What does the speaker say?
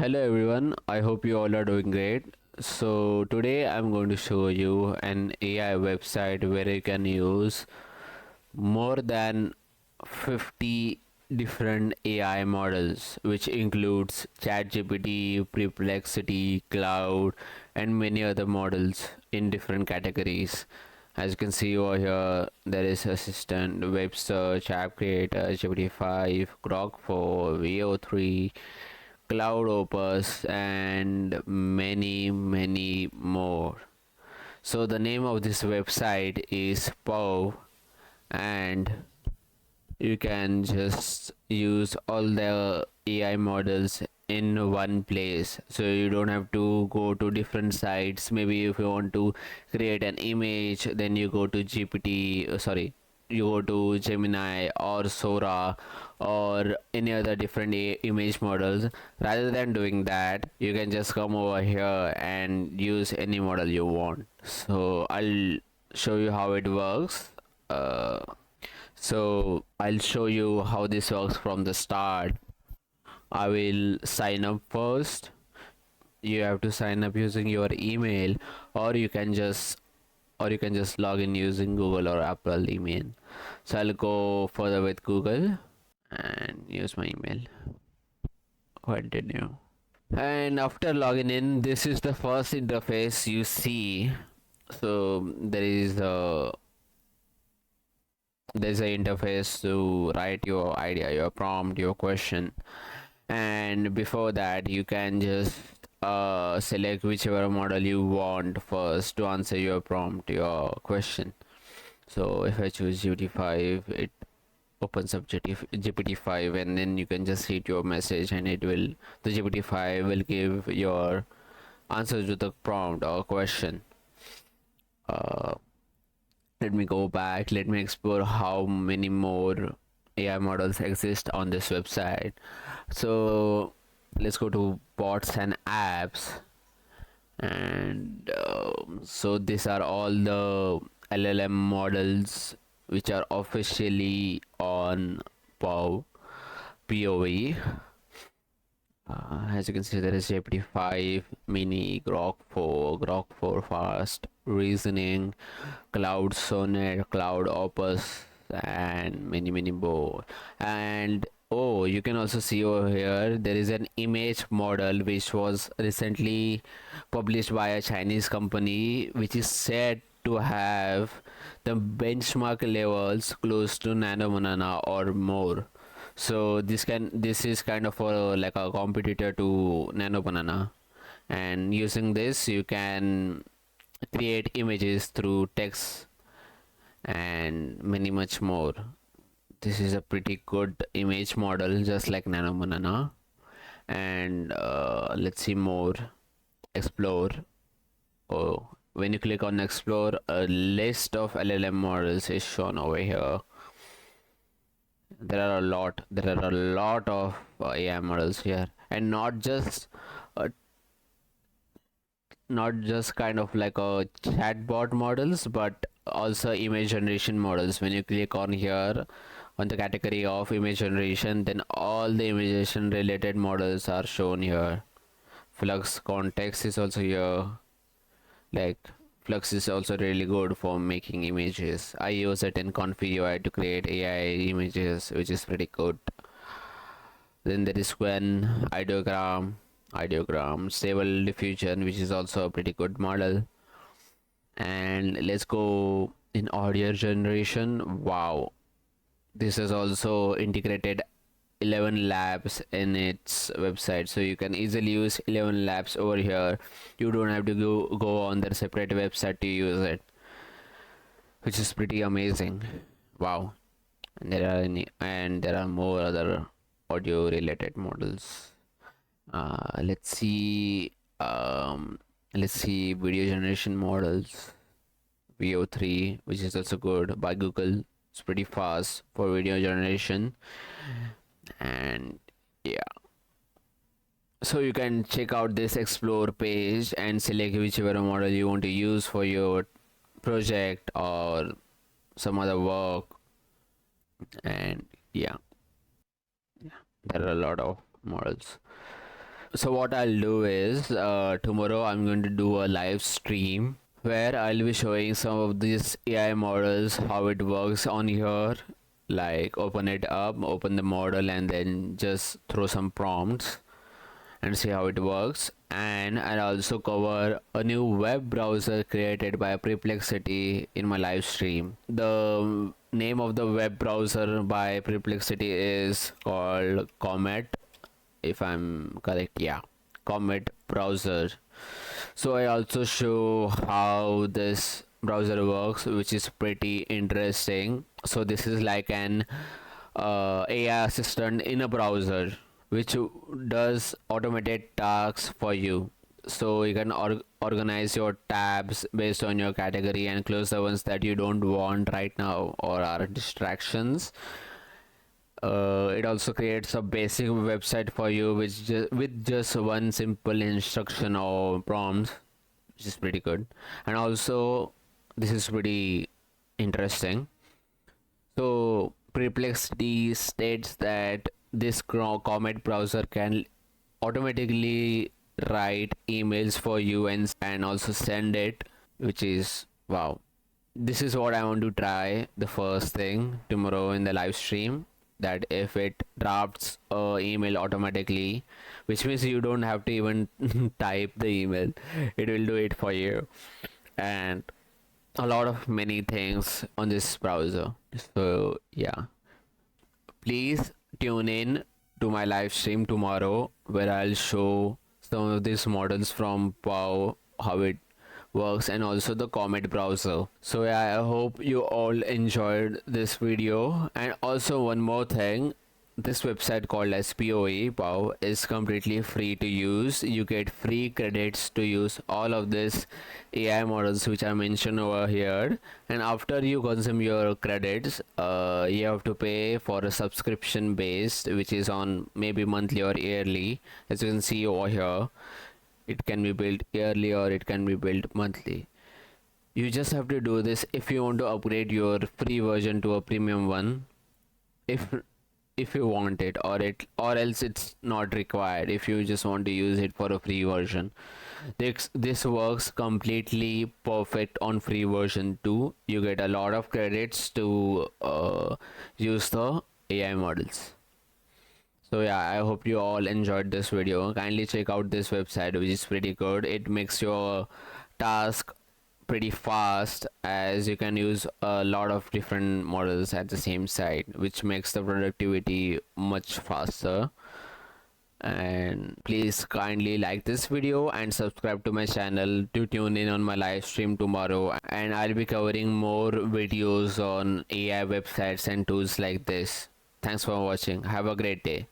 Hello everyone, I hope you all are doing great. So today I'm going to show you an AI website where you can use more than 50 different AI models, which includes ChatGPT, Perplexity, Cloud, and many other models in different categories. As you can see over here, there is Assistant, Web Search, App Creator, GPT-5, Grok 4, VO3, Cloud Opus, and many more. So the name of this website is POW, and you can just use all the AI models in one place, so you don't have to go to different sites. Maybe if you want to create an image, then you go to you go to Gemini or Sora or any other different image models. Rather than doing that, you can just come over here and use any model you want. So I'll show you how it works. So I'll show you how this works from the start. I will sign up first. You have to sign up using your email, or you can just log in using Google or Apple email. So I'll go further with Google and use my email. Continue. And after logging in, this is the first interface you see. So there's a interface to write your idea, your prompt, your question, and before that you can just select whichever model you want first to answer your prompt, your question. So if I choose GPT-5, it opens up GPT-5, and then you can just hit your message, and the GPT-5 will give your answer to the prompt or question. uh, Let me go back. Let me explore how many more AI models exist on this website. So let's go to bots and apps. And so these are all the LLM models which are officially on POE. As you can see, there is GPT-5 Mini, Grok 4, Grok 4 Fast, Reasoning, Cloud Sonnet, Cloud Opus, and many more. And oh, you can also see over here there is an image model which was recently published by a Chinese company, which is said to have the benchmark levels close to nanobanana or more. So this is kind of like a competitor to nanobanana, and using this you can create images through text and many much more. This is a pretty good image model, just like nanobanana. And let's see more. Explore. Oh, when you click on explore, a list of LLM models is shown over here. There are a lot of AI models here, and uh, not just kind of like a chatbot models, but also image generation models. When you click on here on the category of image generation, then all the image generation related models are shown here. Flux context is also here. Like, Flux is also really good for making images. I use it in Config UI to create AI images, which is pretty good. Then there is Quen, ideogram, stable diffusion, which is also a pretty good model. And let's go in audio generation. Wow, this is also integrated 11 labs in its website, so you can easily use 11 labs over here. You don't have to go on their separate website to use it, which is pretty amazing. Wow. And there are more other audio related models. Let's see. Let's see video generation models. VO3, which is also good by Google. It's pretty fast for video generation. And yeah, so you can check out this explore page and select whichever model you want to use for your project or some other work. And yeah, there are a lot of models. So what I'll do is tomorrow I'm going to do a live stream where I'll be showing some of these AI models, how it works on here. Like open it up, open the model, and then just throw some prompts and see how it works. And I'll also cover a new web browser created by Perplexity in my live stream. The name of the web browser by Perplexity is called Comet, if I'm correct. Yeah, Comet browser. So I also show how this browser works, which is pretty interesting. So this is like an AI assistant in a browser which does automated tasks for you. So you can organize your tabs based on your category and close the ones that you don't want right now or are distractions. It also creates a basic website for you with just one simple instruction or prompt, which is pretty good. And also this is pretty interesting. So Perplexity states that this Comet browser can automatically write emails for you and also send it, which is wow. This is what I want to try the first thing tomorrow in the live stream, that if it drafts a email automatically, which means you don't have to even type the email, it will do it for you. And a lot of many things on this browser. So yeah, please tune in to my live stream tomorrow where I'll show some of these models from Wow, how it works, and also the Comet browser. So yeah, I hope you all enjoyed this video. And also one more thing, this website called SPOE Wow is completely free to use. You get free credits to use all of this AI models which I mentioned over here. And after you consume your credits, you have to pay for a subscription based, which is on maybe monthly or yearly. As you can see over here, it can be built yearly or it can be built monthly. You just have to do this if you want to upgrade your free version to a premium one. If you want it, or else it's not required if you just want to use it for a free version. This works completely perfect on free version too. You get a lot of credits to use the AI models. So yeah, I hope you all enjoyed this video. Kindly check out this website, which is pretty good. It makes your task pretty fast, as you can use a lot of different models at the same site, which makes the productivity much faster. And please kindly like this video and subscribe to my channel to tune in on my live stream tomorrow, and I'll be covering more videos on AI websites and tools like this. Thanks for watching. Have a great day.